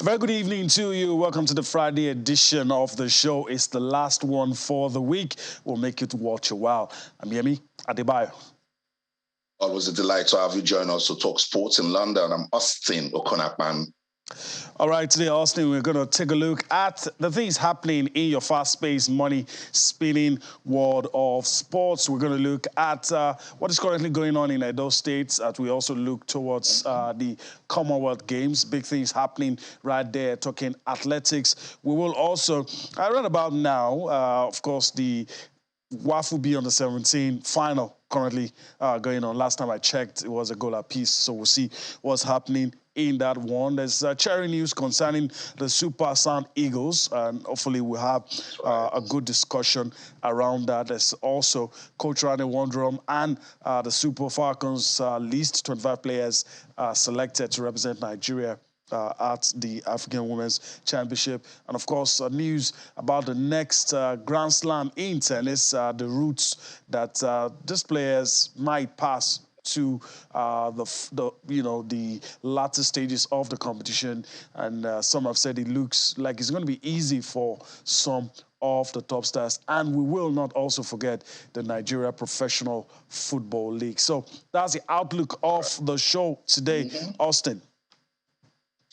A very good evening to you. Welcome to the Friday edition of the show. It's the last one for the week. We'll make it watch a while. I'm Yemi Adebayo. Always a delight to have you join us to talk sports in London. I'm Austin Okonakpan. All right, today, Austin, we're going to take a look at the things happening in your fast-paced, money-spinning world of sports. We're going to look at what is currently going on in Edo State, as we also look towards the Commonwealth Games. Big things happening right there, talking athletics. We will also, I read about now, of course, the WAFU B17 final currently going on. Last time I checked, it was a goal apiece, so we'll see what's happening in that one. There's cherry news concerning the Super Sound Eagles, and hopefully we'll have a good discussion around that. There's also Coach Rani Waldrum and the Super Falcons list, 25 players selected to represent Nigeria at the African Women's Championship. And of course, news about the next Grand Slam in tennis, the routes that these players might pass to the latter stages of the competition. And some have said it looks like it's going to be easy for some of the top stars. And we will not also forget the Nigeria Professional Football League. So that's the outlook of the show today. Austin.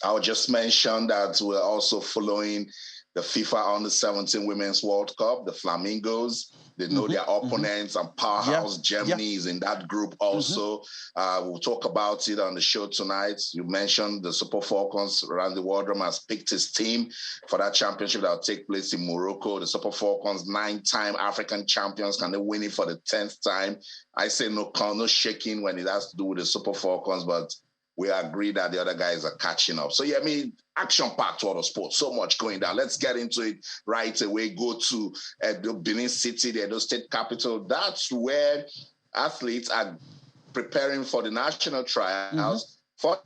I'll just mention that we're also following the FIFA Under-17 Women's World Cup, the Flamingos. They know their opponents, and powerhouse Germany is in that group also. We'll talk about it on the show tonight. You mentioned the Super Falcons. Randy Waldrum has picked his team for that championship that will take place in Morocco. The Super Falcons, 9-time African champions. Can they win it for the 10th time? I say no shaking when it has to do with the Super Falcons, but we agree that the other guys are catching up. So, yeah, I mean, action-packed world of sports, so much going down. Let's get into it right away. Go to the Benin City, the Edo State capital. That's where athletes are preparing for the national trials for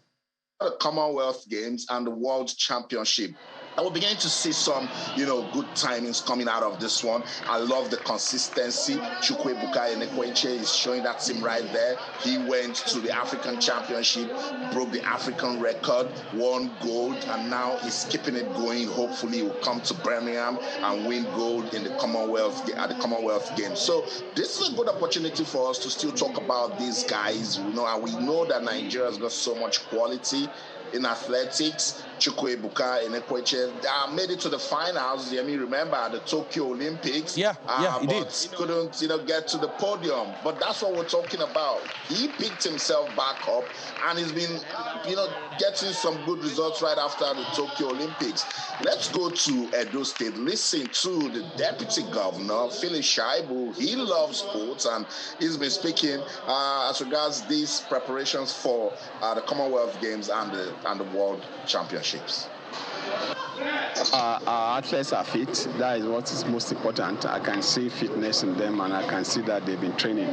the Commonwealth Games and the World Championship. And we're beginning to see some, good timings coming out of this one. I love the consistency. Chukwuebuka Enekweche is showing that team right there. He went to the African Championship, broke the African record, won gold, and now he's keeping it going. Hopefully, he will come to Birmingham and win gold in the at the Commonwealth Games. So this is a good opportunity for us to still talk about these guys, and we know that Nigeria has got so much quality in athletics. Chukwuebuka Enekweche made it to the finals. I mean, remember the Tokyo Olympics? He did. Couldn't, get to the podium. But that's what we're talking about. He picked himself back up, and he's been, getting some good results right after the Tokyo Olympics. Let's go to Edo State. Listen to the Deputy Governor, Philip Shaibu. He loves sports, and he's been speaking as regards these preparations for the Commonwealth Games and the World Championships. Our athletes are fit. That is what is most important. I can see fitness in them, and I can see that they've been training.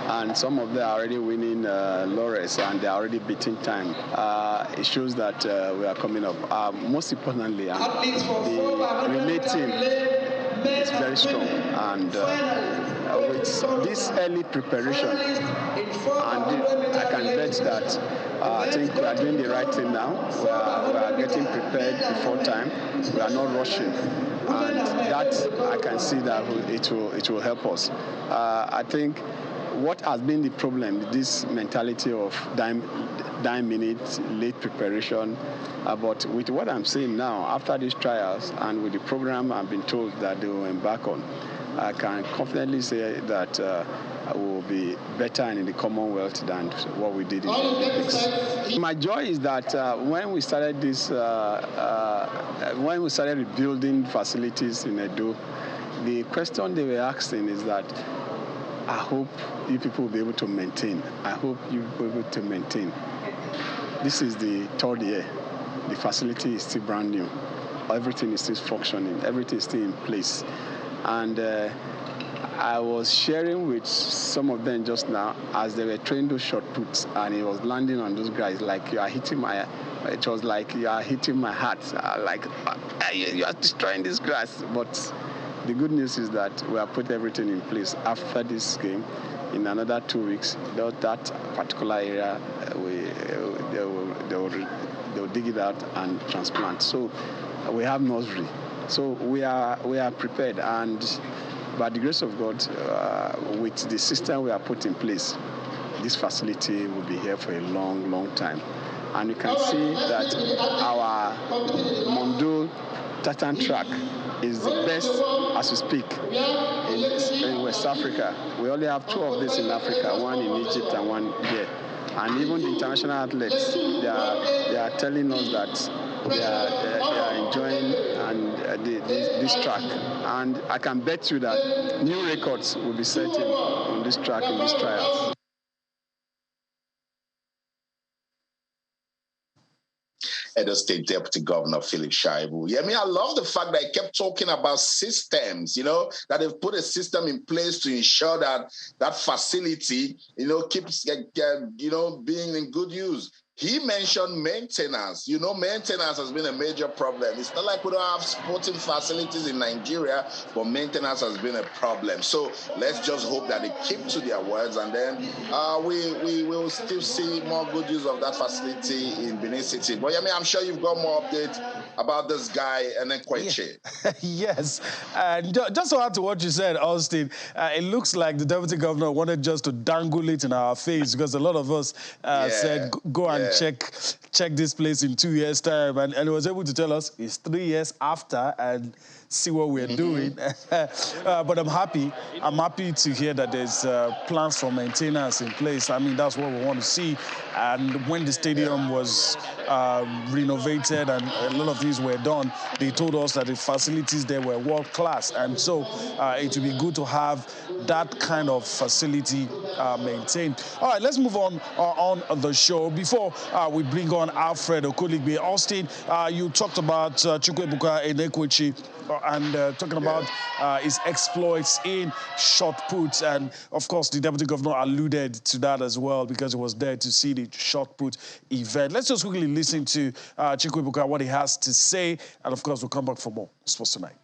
And some of them are already winning laurels, and they're already beating time. It shows that we are coming up. Most importantly, the relay team is very strong. And with this early preparation, and I can bet that I think we are doing the right thing now. We are getting prepared before time. We are not rushing, and that I can see that it will help us. I think what has been the problem is this mentality of dime minutes, late preparation. But with what I'm saying now, after these trials and with the program I've been told that they will embark on, I can confidently say that will be better in the Commonwealth than what we did in the Olympics. My joy is that when we started when we started rebuilding facilities in Edo, the question they were asking is that I hope you people will be able to maintain. I hope you will be able to maintain. This is the third year. The facility is still brand new. Everything is still functioning. Everything is still in place. And I was sharing with some of them just now as they were training those short puts, and it was landing on those guys like you are hitting my. It was like you are hitting my heart. You are destroying this grass. But the good news is that we have put everything in place after this game. In another 2 weeks, that particular area they they'll dig it out and transplant. So we have nursery. So we are prepared, and by the grace of God, with the system we have put in place, this facility will be here for a long, long time. And you can see that our Mondo Tartan track is the best as we speak in West Africa. We only have 2 of this in Africa, one in Egypt and one here. And even the international athletes, they are telling us that they are enjoying this track. And I can bet you that new records will be set on this track in these trials. Edo State Deputy Governor Philip Shaibu. Yeah, I mean, I love the fact that he kept talking about systems, that they've put a system in place to ensure that that facility, keeps, being in good use. He mentioned maintenance. Maintenance has been a major problem. It's not like we don't have sporting facilities in Nigeria, but maintenance has been a problem. So let's just hope that they keep to their words, and then we will still see more good use of that facility in Benin City. But I mean, I'm sure you've got more updates about this guy, and then Kweche. Yes. And just to add to what you said, Austin, it looks like the Deputy Governor wanted just to dangle it in our face, because a lot of us said, go and check this place in 2 years' time, and he was able to tell us it's 3 years after and see what we're doing. But I'm happy to hear that there's plans for maintenance in place. I mean, that's what we want to see. And when the stadium was renovated and a lot of things were done, they told us that the facilities there were world class, and so it would be good to have that kind of facility maintained. All right, let's move on the show. Before we bring on Alfred Okoligbe, Austin, you talked about Chukwuebuka Enekwechi and talking about his exploits in shot put, and of course the Deputy Governor alluded to that as well, because he was there to see the shot put event. Let's just quickly listen to Chukwuebuka, what he has to say, and of course we'll come back for more Sports Tonight.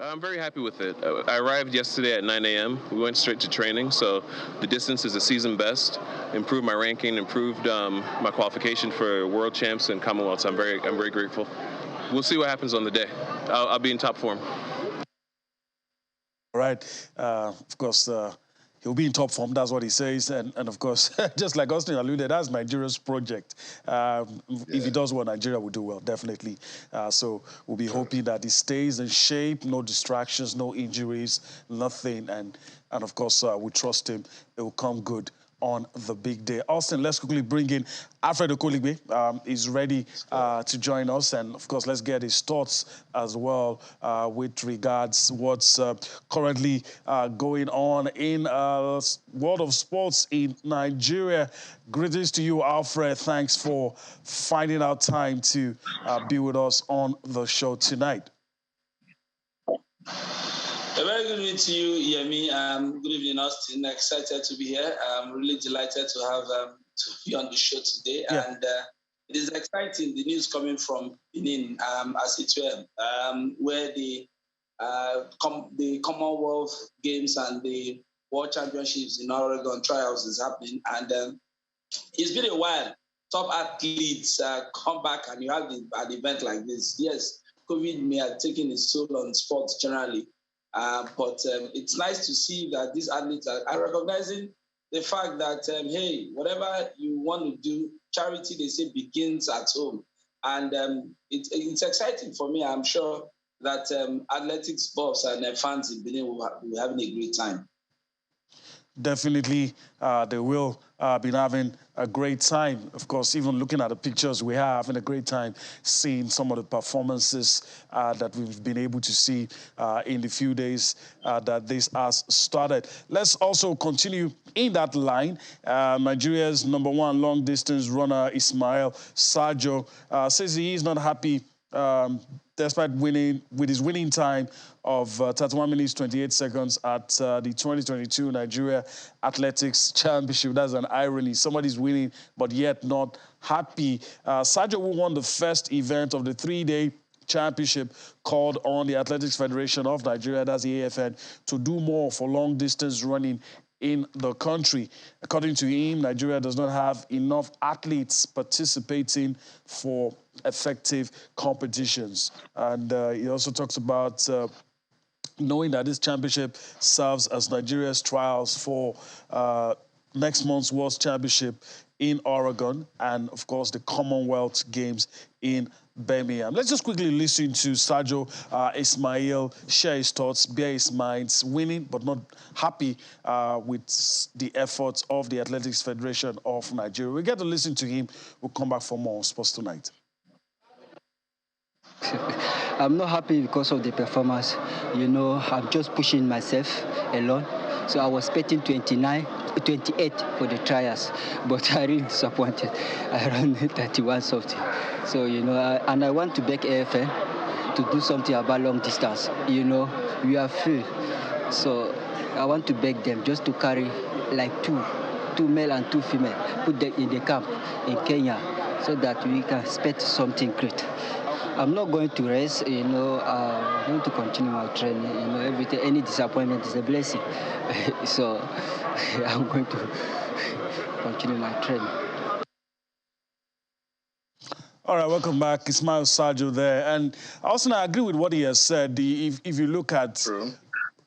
I'm very happy with it. I arrived yesterday at 9 a.m. We went straight to training, so the distance is a season best. Improved my ranking, improved my qualification for World Champs and Commonwealths. I'm very grateful. We'll see what happens on the day. I'll be in top form. All right. Of course, he'll be in top form. That's what he says. And of course, just like Austin alluded, that's Nigeria's project. If he does well, Nigeria will do well, definitely. So we'll be hoping that he stays in shape, no distractions, no injuries, nothing. And of course, we trust him. It will come good on the big day. Austin, let's quickly bring in Alfred Okoligbe. He's ready to join us, and of course, let's get his thoughts as well with regards what's currently going on in world of sports in Nigeria. Greetings to you, Alfred. Thanks for finding out time to be with us on the show tonight. A very good evening to you, Yemi. Good evening, Austin. Excited to be here. I'm really delighted to have to be on the show today. Yeah. And it is exciting, the news coming from Benin, as it were, where the Commonwealth Games and the World Championships in Oregon trials is happening. And it's been a while. Top athletes come back and you have an event like this. Yes, COVID may have taken its toll on sports generally. But it's nice to see that these athletes are recognizing the fact that, hey, whatever you want to do, charity, they say, begins at home. And it's exciting for me. I'm sure that athletics buffs and fans in Benin will be having a great time. Definitely, they will be having a great time. Of course, even looking at the pictures, we are having a great time seeing some of the performances that we've been able to see in the few days that this has started. Let's also continue in that line. Nigeria's #1 long-distance runner, Ismail Sajo, says he is not happy despite winning with his winning time of 31 minutes, 28 seconds at the 2022 Nigeria Athletics Championship. That's an irony. Somebody's winning, but yet not happy. Sajo, who won the first event of the 3-day championship, called on the Athletics Federation of Nigeria, that's the AFN, to do more for long-distance running in the country. According to him, Nigeria does not have enough athletes participating for effective competitions. And he also talks about knowing that this championship serves as Nigeria's trials for next month's World Championship in Oregon and, of course, the Commonwealth Games in Birmingham. Let's just quickly listen to Sadio Ismail share his thoughts, bear his minds, winning but not happy with the efforts of the Athletics Federation of Nigeria. We get to listen to him. We'll come back for more on Sports Tonight. I'm not happy because of the performance. You know, I'm just pushing myself alone. So I was expecting 28 for the trials, but I really disappointed. I ran 31 something. So, you know, and I want to beg AFN to do something about long distance. You know, we are free. So I want to beg them just to carry like two male and two female, put them in the camp in Kenya so that we can expect something great. I'm not going to rest, you know, I'm going to continue my training, you know, everything, any disappointment is a blessing. So I'm going to continue my training. All right, welcome back. Ismail Sadio there. And also, I agree with what he has said. If you look at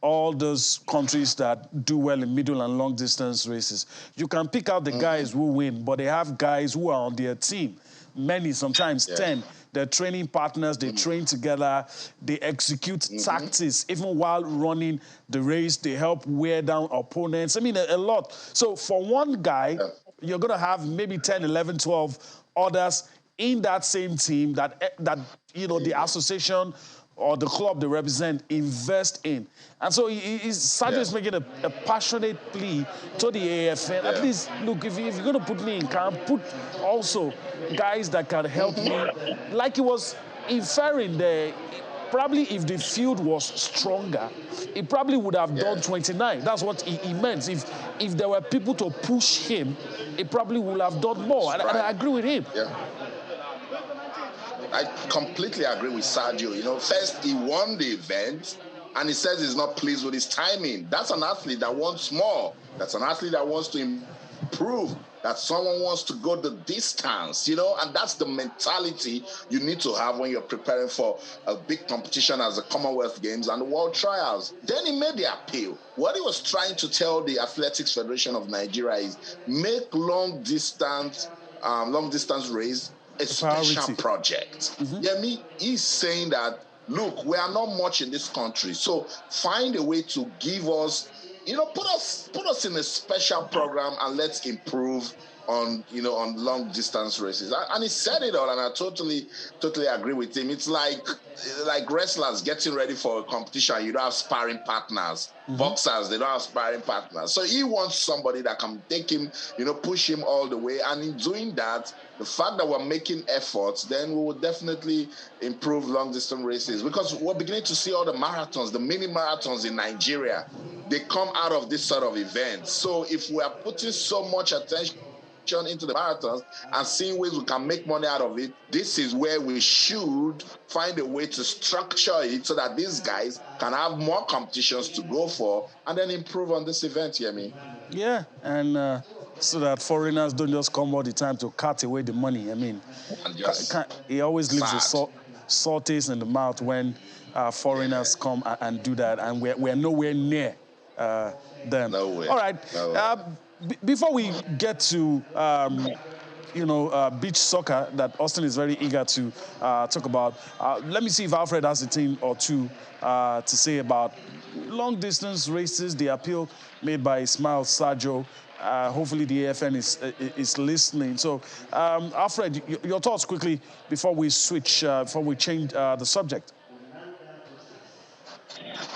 all those countries that do well in middle and long distance races, you can pick out the guys who win, but they have guys who are on their team. Many, sometimes 10. They're training partners, they train together, they execute tactics. Even while running the race, they help wear down opponents. I mean, a lot. So for one guy, you're going to have maybe 10, 11, 12 others in that same team that you know, the association or the club they represent invest in. And so Sadio is making a passionate plea to the AFN. At least, look, if you're going to put me in camp, put also guys that can help me. Like he was inferring there, probably if the field was stronger, he probably would have done 29. That's what he meant. If there were people to push him, he probably would have done more. And I agree with him. I completely agree with Sadio. You know, first, he won the event, and he says he's not pleased with his timing. That's an athlete that wants more. That's an athlete that wants to improve. That someone wants to go the distance, you know, and that's the mentality you need to have when you're preparing for a big competition as the Commonwealth Games and the World Trials. Then he made the appeal. What he was trying to tell the Athletics Federation of Nigeria is make long distance race a special project. He's saying that, look, we are not much in this country, so find a way to give us, you know, put us in a special program and let's improve on, you know, on long distance races. And he said it all, and I totally agree with him. It's like wrestlers getting ready for a competition. You don't have sparring partners. Boxers, they don't have sparring partners. So he wants somebody that can take him, you know, push him all the way. And in doing that, the fact that we're making efforts, then we will definitely improve long distance races, because we're beginning to see all the marathons, the mini marathons in Nigeria. They come out of this sort of event. So if we are putting so much attention into the marathons and seeing ways we can make money out of it, this is where we should find a way to structure it so that these guys can have more competitions to go for and then improve on this event, Yeah, and so that foreigners don't just come all the time to cut away the money. I mean, he always leaves the salt taste in the mouth when foreigners come and do that, and we're nowhere near them. Nowhere. All right. Before we get to, beach soccer that Austin is very eager to talk about, let me see if Alfred has a thing or two to say about long-distance races, the appeal made by Ismail Sadio. Hopefully the AFN is listening. So, Alfred, your thoughts quickly before we switch, before we change the subject.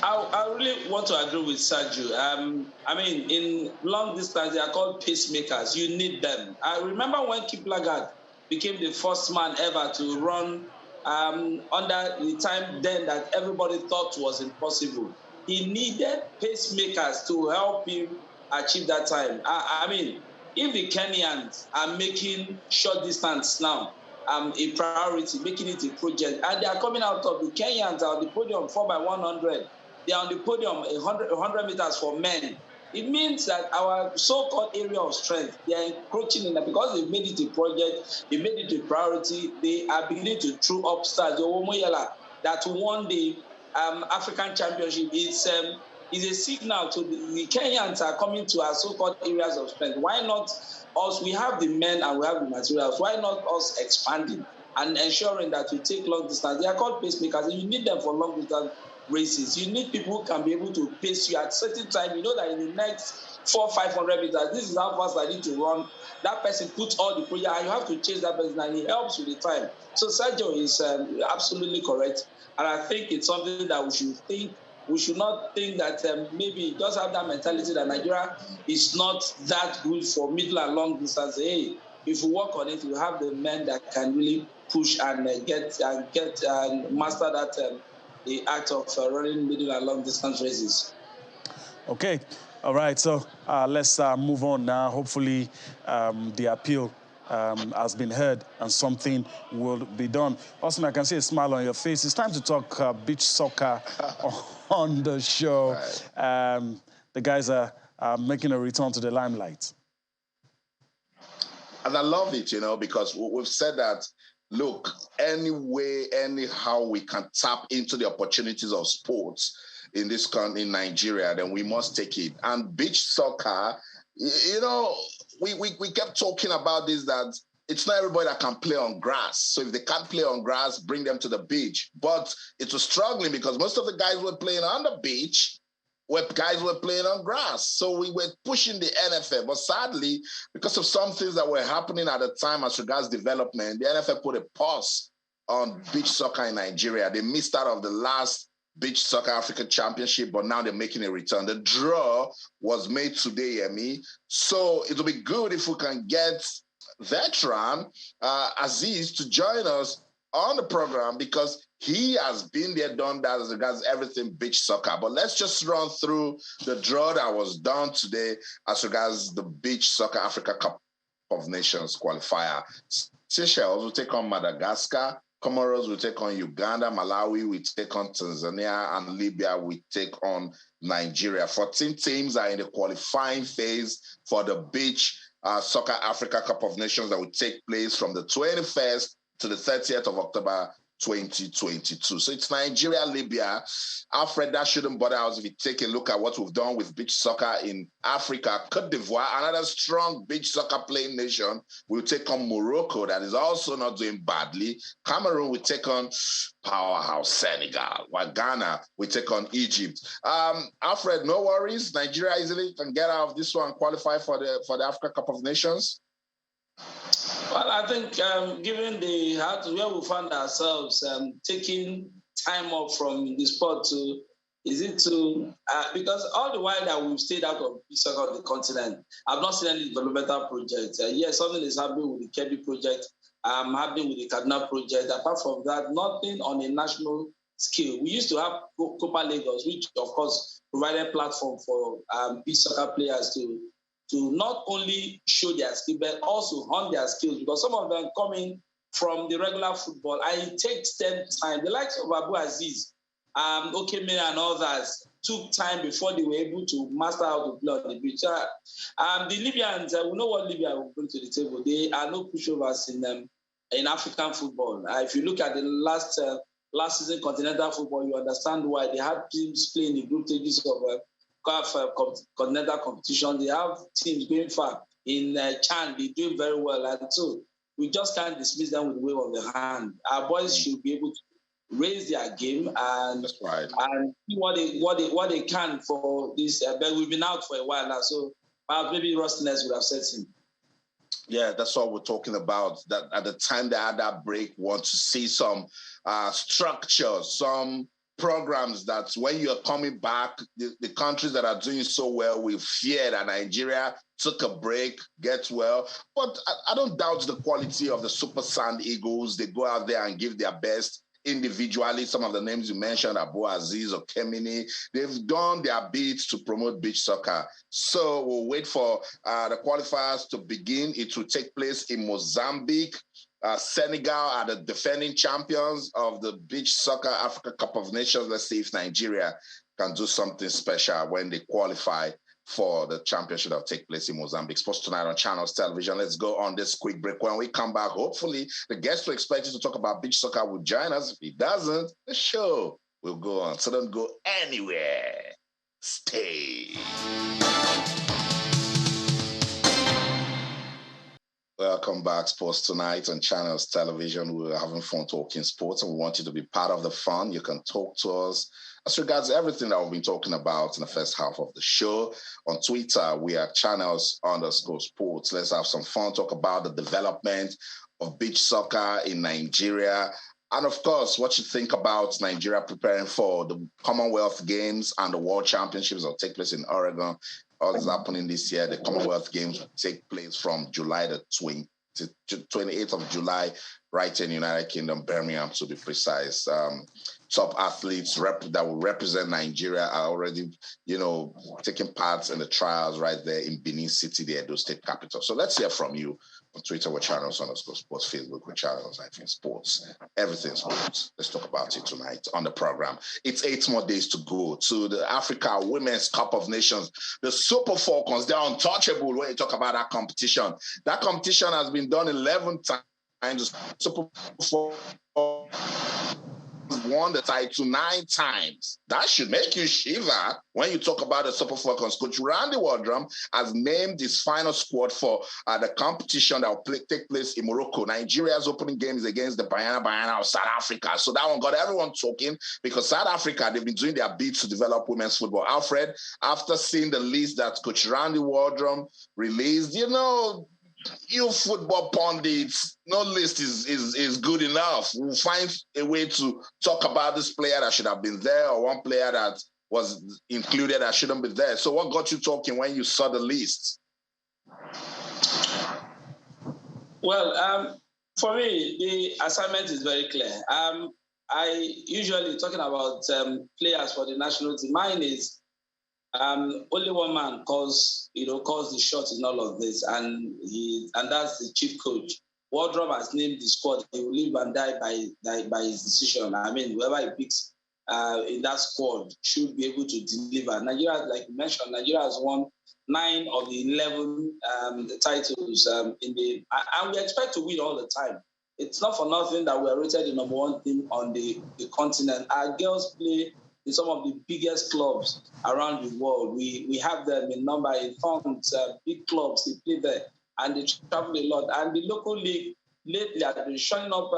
I really want to agree with Sadio. I mean, in long distance, they are called pacemakers. You need them. I remember when Kiplagat became the first man ever to run under the time then that everybody thought was impossible. He needed pacemakers to help him achieve that time. I mean, if the Kenyans are making short distance now a priority, making it a project, and they are coming out of the Kenyans are on the podium 4x100. They are on the podium 100 meters for men. it means that our so-called area of strength, they are encroaching in that because they've made it a project, they made it a priority, they are beginning to throw up stars. The Omoyela that won the African Championship is a signal to the Kenyans are coming to our so-called areas of strength. Why not us? We have the men and we have the materials. Why not us expanding and ensuring that we take long distance? They are called pacemakers, and you need them for long distance races. You need people who can be able to pace you at certain time. You know that in the next 400-500 meters, this is how fast I need to run. That person puts all the pressure, and you have to chase that person, and it helps with the time. So Sergio is absolutely correct, and I think it's something that we should think. We should not think that maybe just have that mentality that Nigeria is not that good for middle and long distance. Hey, if we work on it, we have the men that can really push and get and master that the act of running middle and long distance races. Okay, all right. So let's move on now. Hopefully, the appeal has been heard and something will be done. Austin, I can see a smile on your face. It's time to talk beach soccer on the show. Right. The guys are making a return to the limelight. And I love it, because we've said that, look, any way, anyhow we can tap into the opportunities of sports in this country, in Nigeria, then we must take it. And beach soccer, we kept talking about this, that it's not everybody that can play on grass. So if they can't play on grass, bring them to the beach. But it was struggling because most of the guys were playing on the beach, where guys were playing on grass. So we were pushing the NFF. But sadly, because of some things that were happening at the time as regards development, the NFF put a pause on beach soccer in Nigeria. They missed out of the last Beach Soccer Africa Championship, but now they're making a return. The draw was made today, Yemi. So it'll be good if we can get veteran Aziz to join us on the program, because he has been there, done that as regards everything beach soccer. But let's just run through the draw that was done today as regards the Beach Soccer Africa Cup of Nations qualifier. Seychelles will take on Madagascar. Comoros will take on Uganda. Malawi will take on Tanzania. And Libya will take on Nigeria. 14 teams are in the qualifying phase for the Beach Soccer Africa Cup of Nations that will take place from the 21st to the 30th of October 2022. So it's Nigeria, Libya. Alfred, that shouldn't bother us if you take a look at what we've done with beach soccer in Africa. Cote d'Ivoire, another strong beach soccer playing nation, will take on Morocco, that is also not doing badly. Cameroon will take on powerhouse Senegal, while Ghana will take on Egypt. Alfred, no worries. Nigeria easily can get out of this one and qualify for the Africa Cup of Nations. Well, I think given where we found ourselves, taking time off from the sport because all the while that we've stayed out of soccer on the continent, I've not seen any developmental projects. Yes, something is happening with the Kebbi project, happening with the Kaduna project. Apart from that, nothing on a national scale. We used to have Copa Lagos, which of course provided platform for beach soccer players to not only show their skill, but also hone their skills, because some of them coming from the regular football, and it takes them time. The likes of Abu Aziz, Okeme and others took time before they were able to master how to play on the beach. The Libyans, we know what Libya will bring to the table. They are no pushovers in African football. If you look at the last season continental football, you understand why. They had teams playing the group stages of continental competition. They have teams going far in Chan. They're doing very well, and so we just can't dismiss them with the wave of the hand. Our boys should be able to raise their game and see what they can for this. But we've been out for a while now, so maybe rustiness would have set in. Yeah, that's what we're talking about. That at the time they had that break, want to see some structure, some programs that when you're coming back, the countries that are doing so well will fear that Nigeria took a break, gets well. But I don't doubt the quality of the Super Sand Eagles. They go out there and give their best individually. Some of the names you mentioned, Abu Aziz or Kemini, they've done their bit to promote beach soccer. So we'll wait for the qualifiers to begin. It will take place in Mozambique. Senegal are the defending champions of the Beach Soccer Africa Cup of Nations. Let's see if Nigeria can do something special when they qualify for the championship that will take place in Mozambique. Sports Tonight on Channels Television. Let's go on this quick break. When we come back, hopefully the guest we expect you to talk about beach soccer will join us. If he doesn't, the show will go on. So don't go anywhere. Stay. Welcome back, Sports Tonight on Channels Television. We're having fun talking sports and we want you to be part of the fun. You can talk to us as regards everything that we've been talking about in the first half of the show. On Twitter, we are channels_sports. Let's have some fun, talk about the development of beach soccer in Nigeria. And of course, what you think about Nigeria preparing for the Commonwealth Games and the World Championships that will take place in Oregon. All is happening this year. The Commonwealth Games will take place from July the 28th of July, right in the United Kingdom, Birmingham to be precise. Top athletes that will represent Nigeria are already, taking part in the trials right there in Benin City, the Edo State capital. So let's hear from you. On Twitter with channels_sports, Facebook with channels-sports, everything sports. Let's talk about it tonight on the program. It's 8 more days to go to the Africa Women's Cup of Nations. The Super Falcons, they're untouchable when you talk about that competition. That competition has been done 11 times. Super Falcons won the title 9 times. That should make you shiver when you talk about the Super Falcons. Coach Randy Waldrum has named his final squad for the competition that will take place in Morocco. Nigeria's opening game is against the Bayana of South Africa. So that one got everyone talking because South Africa, they've been doing their bit to develop women's football. Alfred, after seeing the list that Coach Randy Waldrum released, you football pundits, no list is good enough. We'll find a way to talk about this player that should have been there or one player that was included that shouldn't be there. So what got you talking when you saw the list? Well, for me, the assignment is very clear. I usually talking about players for the national team. Mine is only one man calls the shots in all of this, and that's the chief coach. Waldrum has named the squad. He will live and die by his decision. I mean, whoever he picks in that squad should be able to deliver. Nigeria, like you mentioned, Nigeria has won 9 of the 11 titles and we expect to win all the time. It's not for nothing that we are rated the number 1 team on the continent. Our girls play in some of the biggest clubs around the world. We have them in number, in funds, big clubs, they play there, and they travel a lot. And the local league lately have been showing up,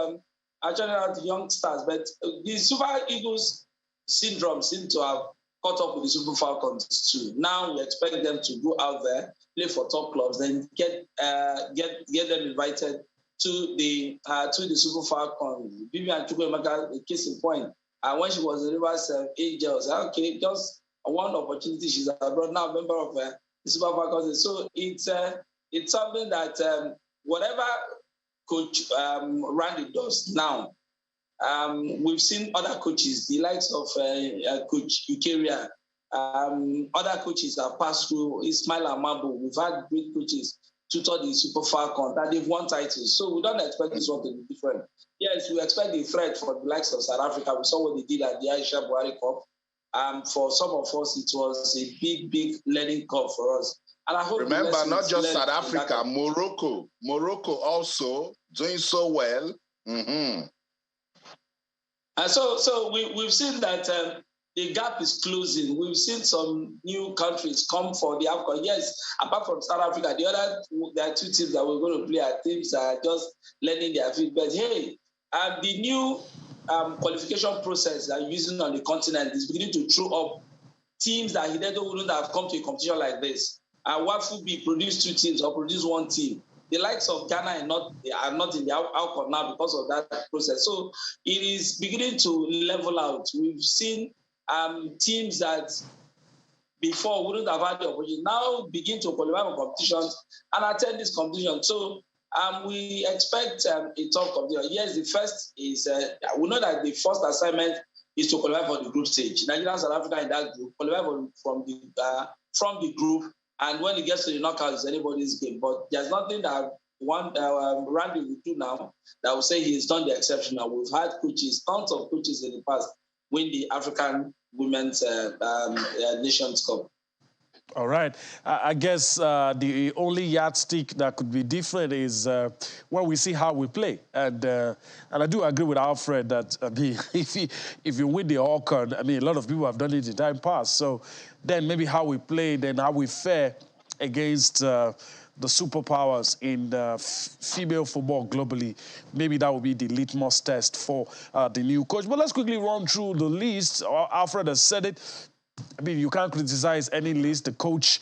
out young stars, but the Super Eagles syndrome seems to have caught up with the Super Falcons too. Now we expect them to go out there, play for top clubs, then get them invited to the Super Falcons. Vivian Chukwuemeka, a case in point. And when she was in Rivers Angels, okay, just one opportunity. She's abroad now, member of the Super Falcons. So it's something that whatever Coach Randy does now, we've seen other coaches, the likes of Coach Ukeria, other coaches have passed through, Ismail Amabo. We've had great coaches tutor the Super Falcons that they've won titles. So we don't expect this one to be different. Yes, we expect the threat for the likes of South Africa. We saw what they did at the Aisha Buhari Cup. For some of us, it was a big learning curve for us. And I hope remember, not just South Africa, Morocco also doing so well. Mm-hmm. And so we've seen that the gap is closing. We've seen some new countries come for the AFCON. Yes, apart from South Africa, there are 2 teams that we're going to play. Our teams are just learning their feet. But hey, the new qualification process that you're using on the continent is beginning to throw up teams that wouldn't have come to a competition like this. And what would be produce 2 teams or produce 1 team? The likes of Ghana are not in the AFCON now because of that process. So it is beginning to level out. We've seen teams that before wouldn't have had the opportunity now begin to qualify for competitions and attend this competition. So we expect a tough competition. Yes, the first is we know that the first assignment is to qualify for the group stage. Nigeria and South Africa in that group qualify from the group, and when it gets to the knockout, it's anybody's game. But there's nothing that Randy will do now that will say he's done the exceptional. We've had coaches, tons of coaches in the past win the African Women's Nations Cup. All right. I guess the only yardstick that could be different is when we see how we play. And I do agree with Alfred that, I mean, if you win the AFCON, I mean, a lot of people have done it in time past. So then maybe how we play, then how we fare against the superpowers in female football globally, maybe that will be the litmus test for the new coach. But let's quickly run through the list. Alfred has said it. I mean, you can't criticize any list. The coach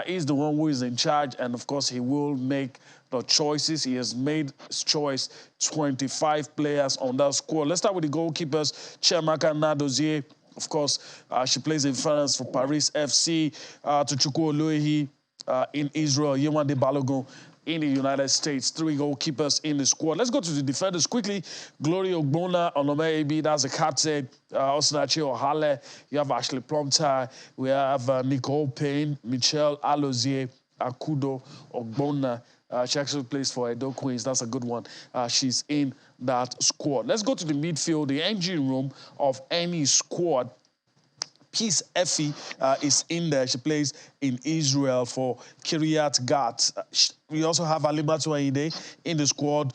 is the one who is in charge, and of course, he will make the choices. He has made his choice. 25 players on that squad. Let's start with the goalkeepers. Chiamaka Nadozie, of course, she plays in France for Paris FC. Tuchukwu Oloehi in Israel. Yewande Balogun in the United States. 3 goalkeepers in the squad. Let's go to the defenders quickly. Glory Ogbonna, Onome Ebi, that's the captain. Osinachi Ohale. You have Ashley Plumtie. We have Nicole Payne, Michelle Alozie, Akudo Ogbonna. She actually plays for Edo Queens. That's a good one. She's in that squad. Let's go to the midfield, the engine room of any squad. Peace Effie is in there. She plays in Israel for Kiryat Gat. We also have Alimatu Aide in the squad.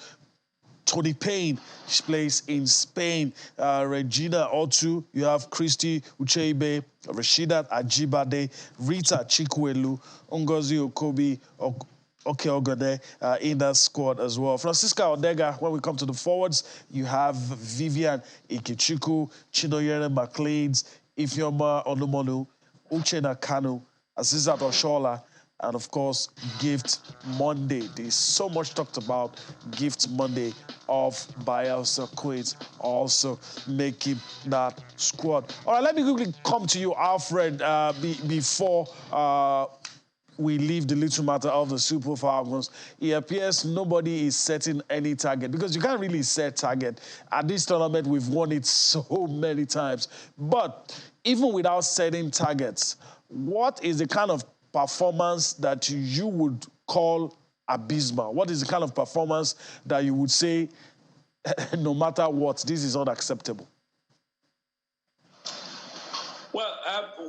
Tony Payne, she plays in Spain. Regina Otu, you have Christy Ucheibe, Rashidat Ajibade, Rita Chikwelu, Ngozi Okobi, Ogode in that squad as well. Francisca Odega, when we come to the forwards, you have Vivian Ikichuku, Chinoyere McLeans, Ifeoma Onumonu, Uchenna Kanu, Azizat Oshola, and of course, Gift Monday. There's so much talked about Gift Monday of Bielsa Queens also making that squad. All right, let me quickly come to you, Alfred, before we leave the little matter of the Super Falcons. It appears nobody is setting any target because you can't really set target. At this tournament, we've won it so many times. But even without setting targets, what is the kind of performance that you would call abysmal? What is the kind of performance that you would say, no matter what, this is unacceptable? Well,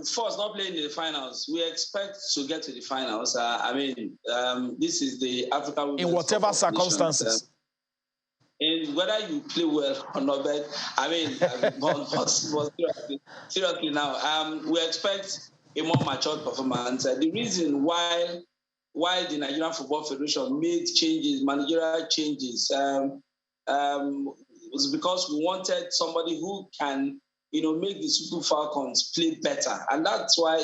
first, not playing in the finals. We expect to get to the finals. This is the African Women's in whatever circumstances. In whether you play well or not, but seriously now, we expect a more matured performance. The reason why the Nigerian Football Federation made changes, managerial changes, was because we wanted somebody who can, make the Super Falcons play better. And that's where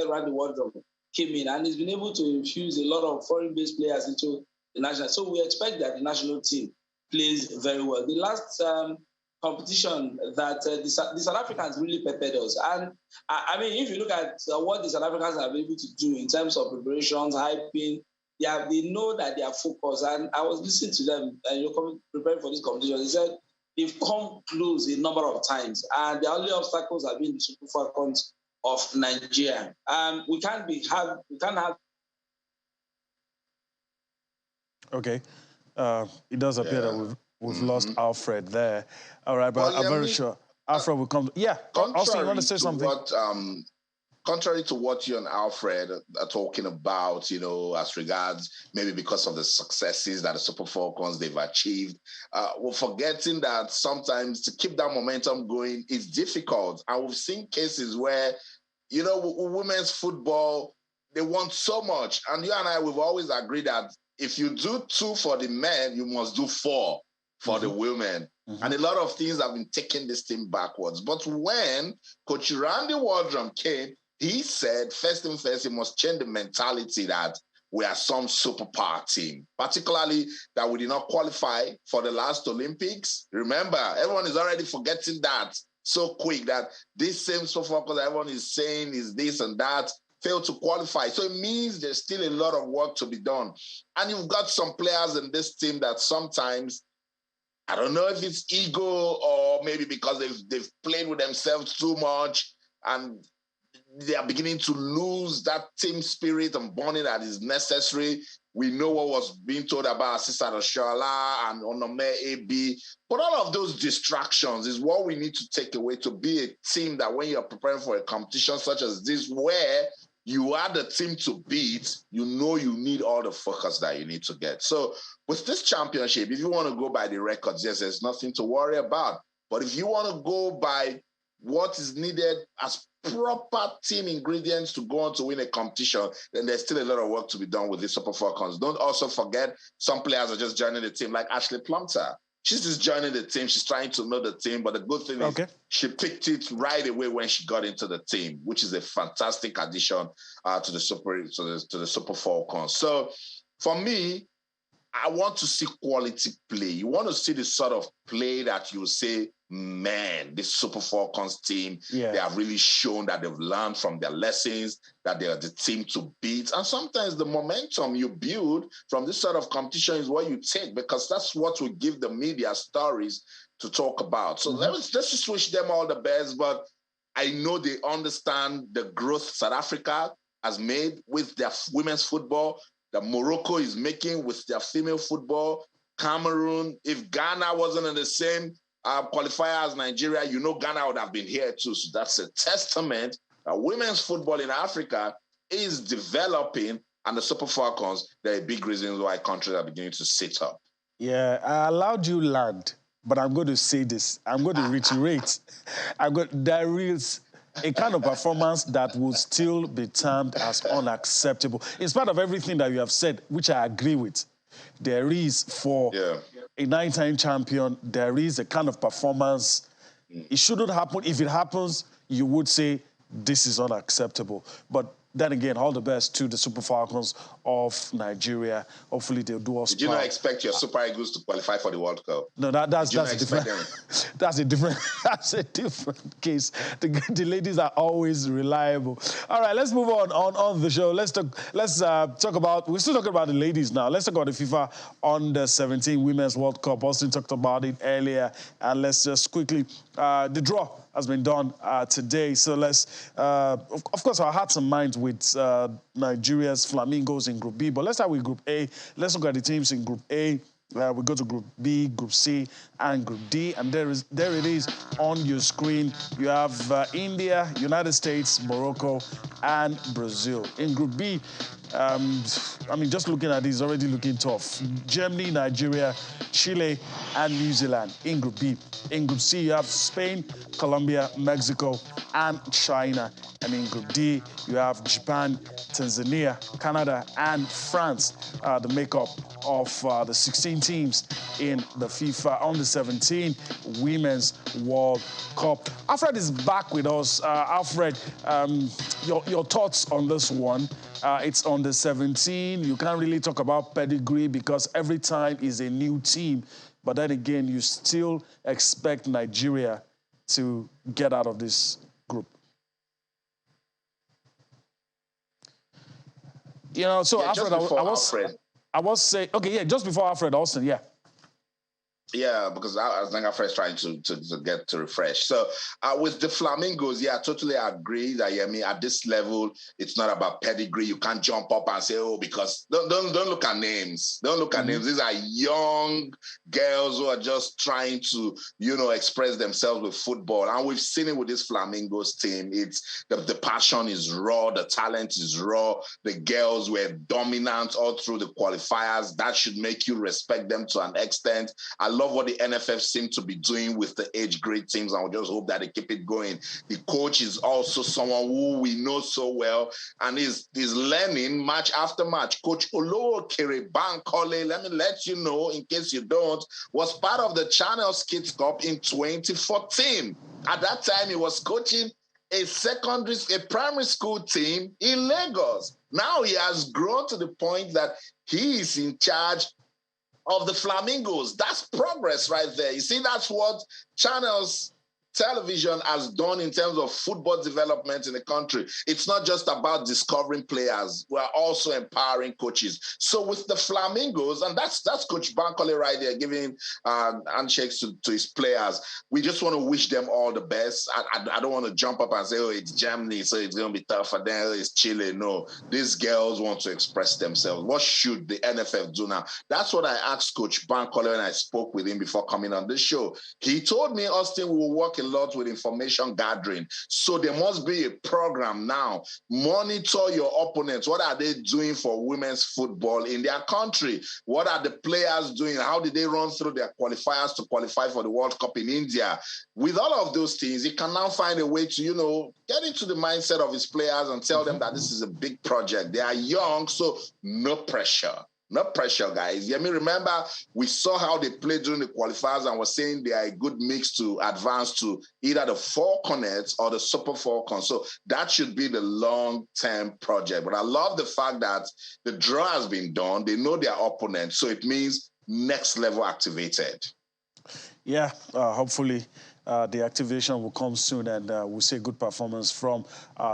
Randy Waldrum came in, and he's been able to infuse a lot of foreign-based players into the national. So we expect that the national team plays very well. The last competition that the South Africans really prepared us. And if you look at what the South Africans are able to do in terms of preparations, hyping, they know that they are focused. And I was listening to them, and preparing for this competition. They said they've come close a number of times, and the only obstacles have been the Super Falcons of Nigeria. We can't have. Okay, it does appear that we've lost Alfred there. All right, but I'm very sure Alfred will come. Yeah, also you want to say something? Contrary to what you and Alfred are talking about, as regards maybe because of the successes that the Super Falcons they've achieved, we're forgetting that sometimes to keep that momentum going is difficult. And we've seen cases where, women's football, they want so much. And you and I, we've always agreed that if you do 2 for the men, you must do 4 for the women. Mm-hmm. And a lot of things have been taking this team backwards. But when Coach Randy Waldrum came, he said, first thing first, he must change the mentality that we are some superpower team, particularly that we did not qualify for the last Olympics. Remember, everyone is already forgetting that so quick that this same Super Falcons everyone is saying is this and that, failed to qualify. So it means there's still a lot of work to be done. And you've got some players in this team that sometimes, I don't know if it's ego or maybe because they've played with themselves too much and they are beginning to lose that team spirit and bonding that is necessary. We know what was being told about Asisat Oshoala and Onome AB. But all of those distractions is what we need to take away to be a team that when you're preparing for a competition such as this, where you are the team to beat, you know you need all the focus that you need to get. So with this championship, if you want to go by the records, yes, there's nothing to worry about. But if you want to go by what is needed as proper team ingredients to go on to win a competition, then there's still a lot of work to be done with the Super Falcons. Don't also forget some players are just joining the team, like Ashley Plumter. She's just joining the team. She's trying to know the team, but the good thing is she picked it right away when she got into the team, which is a fantastic addition to the Super Falcons. So for me, I want to see quality play. You want to see the sort of play that you say, man, this Super Falcons team, they have really shown that they've learned from their lessons, that they are the team to beat. And sometimes the momentum you build from this sort of competition is what you take, because that's what will give the media stories to talk about. So let's just wish them all the best. But I know they understand the growth South Africa has made with their women's football, that Morocco is making with their female football. Cameroon, if Ghana wasn't in the same qualifier as Nigeria, you know Ghana would have been here too. So that's a testament that women's football in Africa is developing, and the Super Falcons, there are big reasons why countries are beginning to sit up. Yeah, I allowed you land, but I'm going to say this. I'm going to reiterate. There is a kind of performance that will still be termed as unacceptable. In spite of everything that you have said, which I agree with, there is for a 9-time champion, there is a kind of performance. It shouldn't happen. If it happens, you would say this is unacceptable. But then again, all the best to the Super Falcons of Nigeria. Hopefully they'll do us. Did you not expect your Super Eagles to qualify for the World Cup? No, that's a different. That's a different case. The ladies are always reliable. All right, let's move on the show. Let's talk about. We're still talking about the ladies now. Let's talk about the FIFA Under-17 Women's World Cup. Austin talked about it earlier, and let's just quickly the draw has been done today. So let's, of course, our hearts and minds with Nigeria's Flamingos in Group B. But let's start with Group A. Let's look at the teams in Group A. We go to Group B, Group C, and Group D. And there it is on your screen. You have India, United States, Morocco, and Brazil. In Group B, just looking at this, already looking tough. Germany, Nigeria, Chile, and New Zealand in Group B. In Group C, you have Spain, Colombia, Mexico, and China. And in Group D, you have Japan, Tanzania, Canada, and France, the makeup of the 16 teams in the FIFA Under-17 Women's World Cup. Alfred is back with us. Alfred, your thoughts on this one? It's Under-17. You can't really talk about pedigree because every time is a new team. But then again, you still expect Nigeria to get out of this group. You know, so yeah, Alfred, I was saying, okay, yeah, just before Alfred Austin, yeah. Yeah, because I think Alfred's trying to get to refresh. So with the Flamingos, I totally agree that at this level, it's not about pedigree. You can't jump up and say, oh, because don't look at names. Don't look at names. These are young girls who are just trying to, express themselves with football. And we've seen it with this Flamingos team. It's the passion is raw, the talent is raw. The girls were dominant all through the qualifiers. That should make you respect them to an extent. I love what the NFF seem to be doing with the age grade teams, and we just hope that they keep it going. The coach is also someone who we know so well and is learning match after match. Coach Olowokere Bankole, let me let you know, in case you don't, was part of the Channel Kids Cup in 2014. At that time, he was coaching a primary school team in Lagos. Now he has grown to the point that he is in charge of the Flamingos. That's progress right there. You see, that's what Channels Television has done in terms of football development in the country. It's not just about discovering players. We're also empowering coaches. So with the Flamingos, and that's Coach Bankole right there giving handshakes to his players. We just want to wish them all the best. I don't want to jump up and say, oh, it's Germany, so it's going to be tough for them. It's Chile. No, these girls want to express themselves. What should the NFF do now? That's what I asked Coach Bankole when I spoke with him before coming on this show. He told me, Austin, we will work a lot with information gathering. So there must be a program now. Monitor your opponents. What are they doing for women's football in their country? What are the players doing? How did they run through their qualifiers to qualify for the World Cup in India? With all of those things, he can now find a way to, get into the mindset of his players and tell them that this is a big project. They are young, so no pressure. No pressure, guys. Remember, we saw how they played during the qualifiers and were saying they are a good mix to advance to either the Falcons or the Super Falcons. So that should be the long-term project. But I love the fact that the draw has been done. They know their opponent, so it means next level activated. Yeah, hopefully the activation will come soon and we'll see a good performance from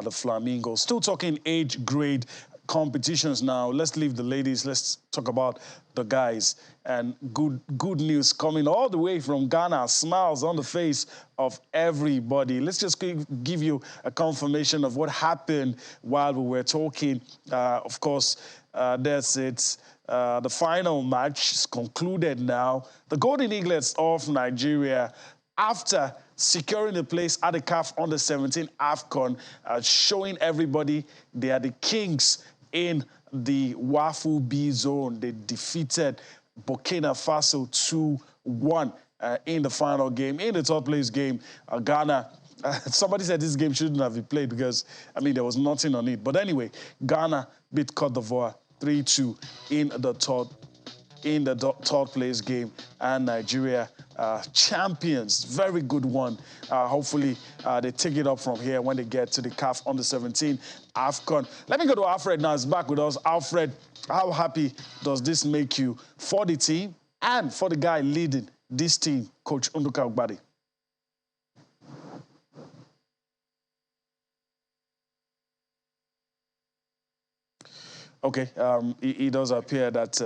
the Flamingos. Still talking age grade competitions now. Let's leave the ladies. Let's talk about the guys. And good news coming all the way from Ghana. Smiles on the face of everybody. Let's just give you a confirmation of what happened while we were talking. Of course, that's it. The final match is concluded now. The Golden Eaglets of Nigeria, after securing the place at the CAF Under-17 AFCON, showing everybody they are the kings in the WAFU B zone. They defeated Burkina Faso 2-1 in the final game. In the third place game, Ghana, somebody said this game shouldn't have been played because, there was nothing on it. But anyway, Ghana beat Cote d'Ivoire 3-2 in the third place game, and Nigeria champions. Very good one. Hopefully they take it up from here when they get to the CAF Under-17 AFCON. Let me go to Alfred now. He's back with us. Alfred, how happy does this make you for the team and for the guy leading this team, Coach Nduka Ugbadi? Okay, it does appear that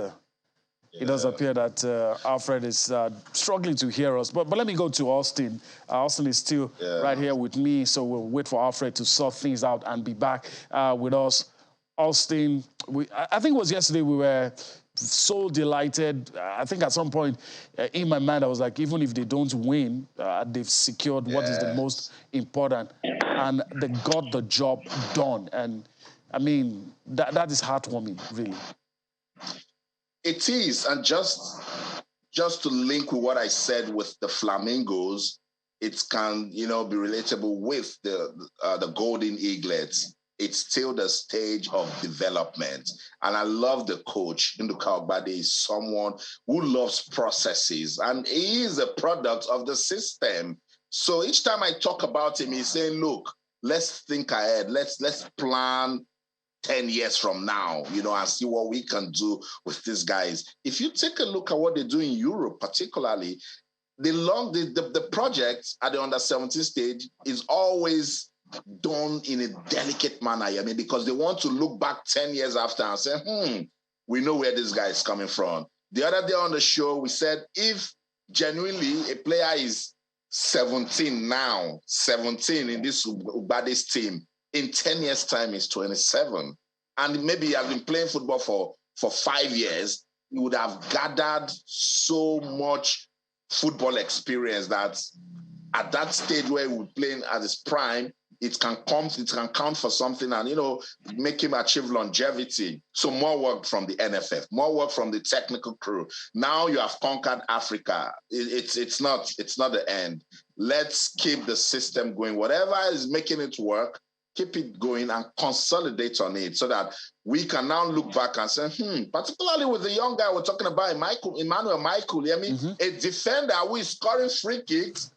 Alfred is struggling to hear us. But let me go to Austin. Austin is still right here with me, so we'll wait for Alfred to sort things out and be back with us. Austin, I think it was yesterday we were so delighted. I think at some point in my mind I was like, even if they don't win, they've secured what is the most important, and they got the job done. And that is heartwarming, really. It is, and just to link with what I said with the Flamingos, it can be relatable with the Golden Eaglets. It's still the stage of development, and I love the coach. Nduka Ugbadi is someone who loves processes, and he is a product of the system. So each time I talk about him, he's saying, "Look, let's think ahead. Let's plan 10 years from now, and see what we can do with these guys." If you take a look at what they do in Europe, particularly, the project at the under-17 stage is always done in a delicate manner. Because they want to look back 10 years after and say, we know where this guy is coming from. The other day on the show, we said, if genuinely a player is 17 now, 17 in this Ugbadi's team, in 10 years' time, he's 27. And maybe he has been playing football for 5 years. He would have gathered so much football experience that at that stage where he was playing at his prime, it can count for something and, make him achieve longevity. So more work from the NFF, more work from the technical crew. Now you have conquered Africa. It's not the end. Let's keep the system going. Whatever is making it work, keep it going and consolidate on it so that we can now look back and say, particularly with the young guy we're talking about, Emmanuel Michael, a defender who is scoring free kicks,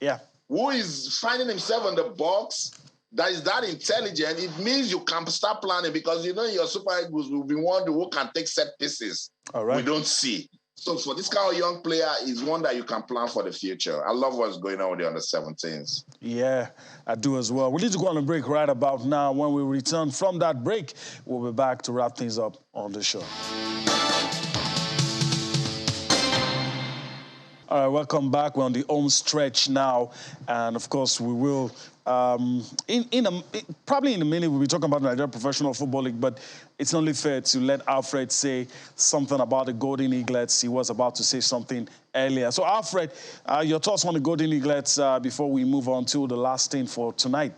who is finding himself in the box, that is that intelligent. It means you can start planning because, in your Super Eagles will be one who can take set pieces. All right. We don't see. So for this kind of young player, is one that you can plan for the future. I love what's going on with the under-17s. Yeah, I do as well. We need to go on a break right about now. When we return from that break, we'll be back to wrap things up on the show. All right, welcome back. We're on the home stretch now, and of course we will. Probably in a minute, we'll be talking about the Nigeria Professional Football League, but it's only fair to let Alfred say something about the Golden Eaglets. He was about to say something earlier. So, Alfred, your thoughts on the Golden Eaglets before we move on to the last thing for tonight?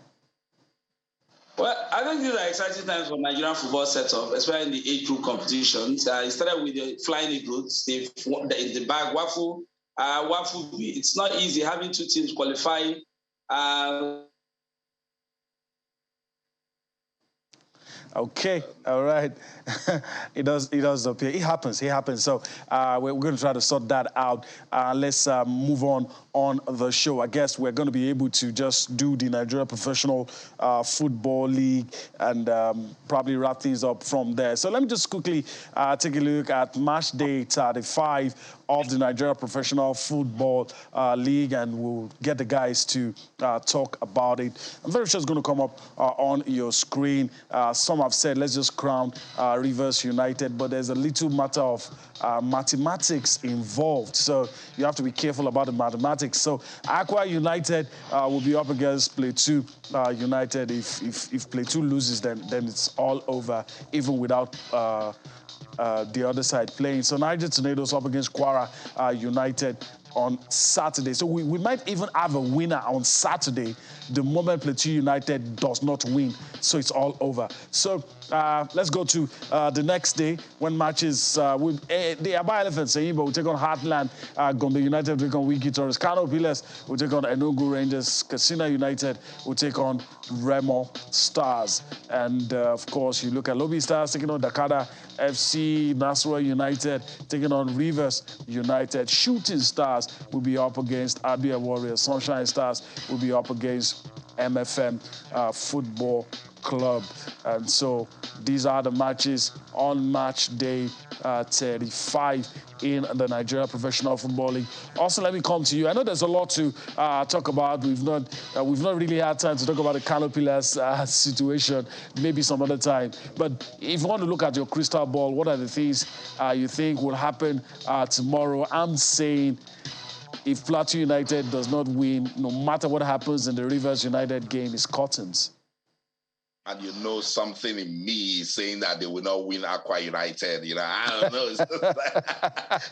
Well, I think these are exciting times for Nigerian football setup, especially in the age group competitions. It started with the Flying Eagles. They've won the bag. Waffle, it's not easy having two teams qualify. Okay, all right. It does appear. It happens. So we're going to try to sort that out. Let's move on the show. I guess we're going to be able to just do the Nigeria Professional Football League and probably wrap things up from there. So let me just quickly take a look at match day 35 of the Nigeria Professional Football League, and we'll get the guys to talk about it. I'm very sure it's going to come up on your screen. Some have said, let's just crown Rivers United, but there's a little matter of mathematics involved, so you have to be careful about the mathematics. So Aqua United will be up against Plateau United. If Plateau loses, then it's all over, even without the other side playing. So Niger Tornadoes up against Kwara United on Saturday. So we might even have a winner on Saturday the moment Plateau United does not win. So it's all over. So let's go to the next day when matches with the Aba Elephants, Sayimba will take on Heartland, Gombe United will take on Wiki Torres, Kano Pillars will take on Enugu Rangers, Casina United will take on Remo Stars. And of course, you look at Lobby Stars taking on Dakada FC, Nasra United taking on Rivers United, Shooting Stars will be up against Abia Warriors, Sunshine Stars will be up against MFM Football Club. And so these are the matches on match day 35 in the Nigeria Professional Football League. Also, let me come to you. I know there's a lot to talk about. We've not really had time to talk about the Kano Pillars situation. Maybe some other time. But if you want to look at your crystal ball, what are the things you think will happen tomorrow? I'm saying if Plateau United does not win, no matter what happens in the Rivers United game, it's curtains. And you know something in me saying that they will not win Aqua United. You know, I don't know.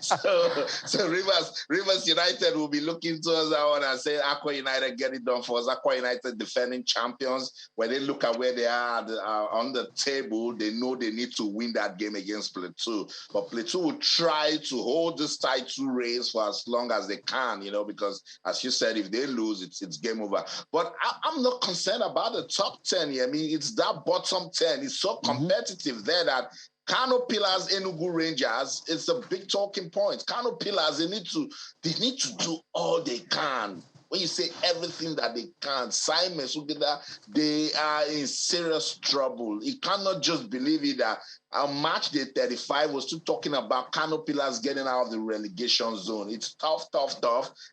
so Rivers United will be looking to us that and say Aqua United get it done for us. Aqua United defending champions. When they look at where they are on the table, they know they need to win that game against Plateau. But Plateau will try to hold this title race for as long as they can, you know, because as you said, if they lose, it's game over. But I'm not concerned about the top 10 here. I mean, it's that bottom 10. It's so competitive there that Kano Pillars, Enugu Rangers, it's a big talking point. Kano Pillars, they need to do all they can. When you say everything that they can, Simon Sugida, they are in serious trouble. You cannot just believe it that on match day 35 was still talking about Kano Pillars getting out of the relegation zone. It's tough.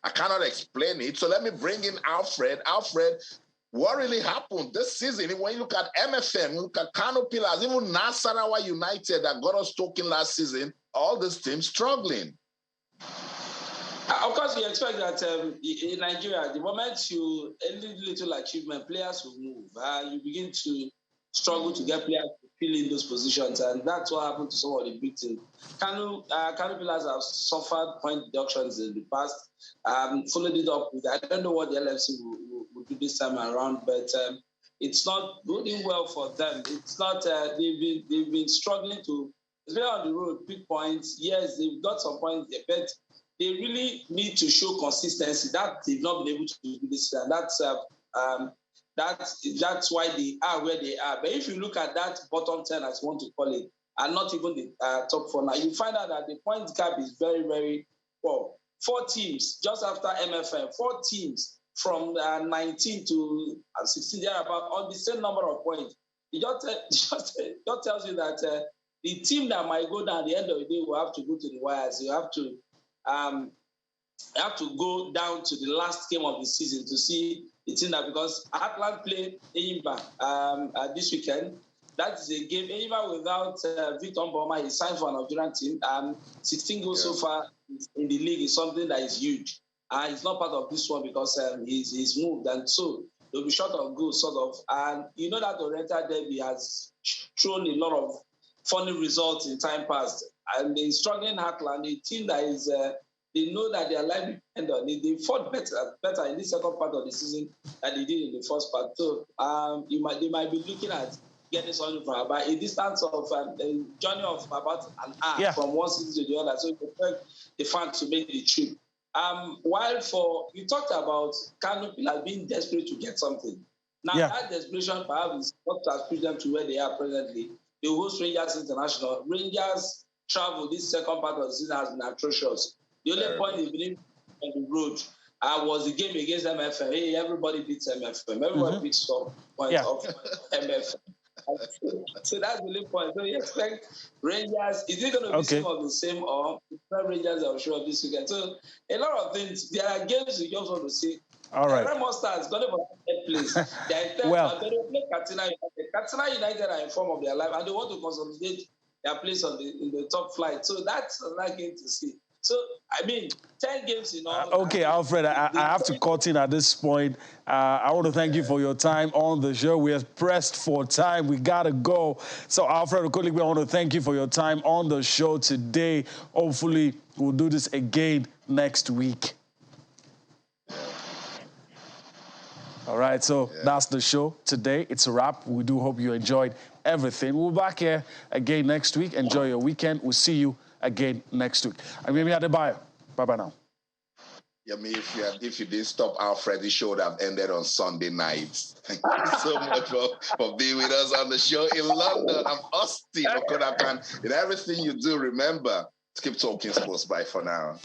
I cannot explain it. So let me bring in Alfred. Alfred, what really happened this season? When you look at MFM, you look at Kano Pillars, even Nasarawa United that got us talking last season, all these teams struggling. Of course, we expect that in Nigeria, the moment you any little achievement, players will move. You begin to struggle to get players to fill in those positions, and that's what happened to some of the big teams. Kano Pillars have suffered point deductions in the past. Followed it up with, I don't know what the LFC will do this time around, but it's not going well for them. It's not. They've been struggling to, especially on the road, pick points. Yes, they've got some points, but they really need to show consistency. That they've not been able to do this, and that's why they are where they are. But if you look at that bottom 10, as you want to call it, and not even the top 4 now, you find out that the point gap is very, very well. 4 teams just after MFM, 4 teams from 19 to 16, they are about on the same number of points. It just tells you that the team that might go down at the end of the day will have to go to the wires. You have to go down to the last game of the season to see the team that, because Atlant played Eyimba this weekend. that is a game. Even without Victor Mboma, he signed for an Nigerian team. 16 goals so far in the league is something that is huge. He's not part of this one because he's moved, and so they'll be short of goals, sort of. And you know that Oriental Derby has thrown a lot of funny results in time past. And the struggling Heartland, a team that is, they know that their life depends on it. They fought better in the second part of the season than they did in the first part. So they might be looking at getting something from about a distance of a journey of about an hour from one city to the other. So you expect the fans to make the trip. While you talked about Kano Pillars being desperate to get something. Now that desperation perhaps is what has pushed them to where they are presently. They host Rangers International. Rangers travel this second part of the season has been atrocious. The only point they believe on the road was the game against MFM. Hey, everybody beats MFM. Everybody beats some points of MFM. So that's the only point. So you expect Rangers, is it going to be some of the same or Rangers that will show up this weekend? So a lot of things, there are games you just want to see. All right. Remo Stars got to third place. They play Katsina United. Katsina United are in form of their life and they want to consolidate their place in the top flight. So that's another game to see. So, I mean, 10 games in all. Okay, Alfred, I have to cut in at this point. I want to thank you for your time on the show. We are pressed for time. We got to go. So, Alfred Okoligwe, I want to thank you for your time on the show today. Hopefully, we'll do this again next week. All right, so that's the show today. It's a wrap. We do hope you enjoyed everything. We'll be back here again next week. Enjoy your weekend. We'll see you again next week. I'm Yemi Adebayo. Bye-bye now. Yemi, if you didn't stop Alfred, the show would have ended on Sunday nights. Thank you so much for being with us on the show in London. I'm Austin Okonapan. In everything you do, remember to keep talking sports. Bye for now.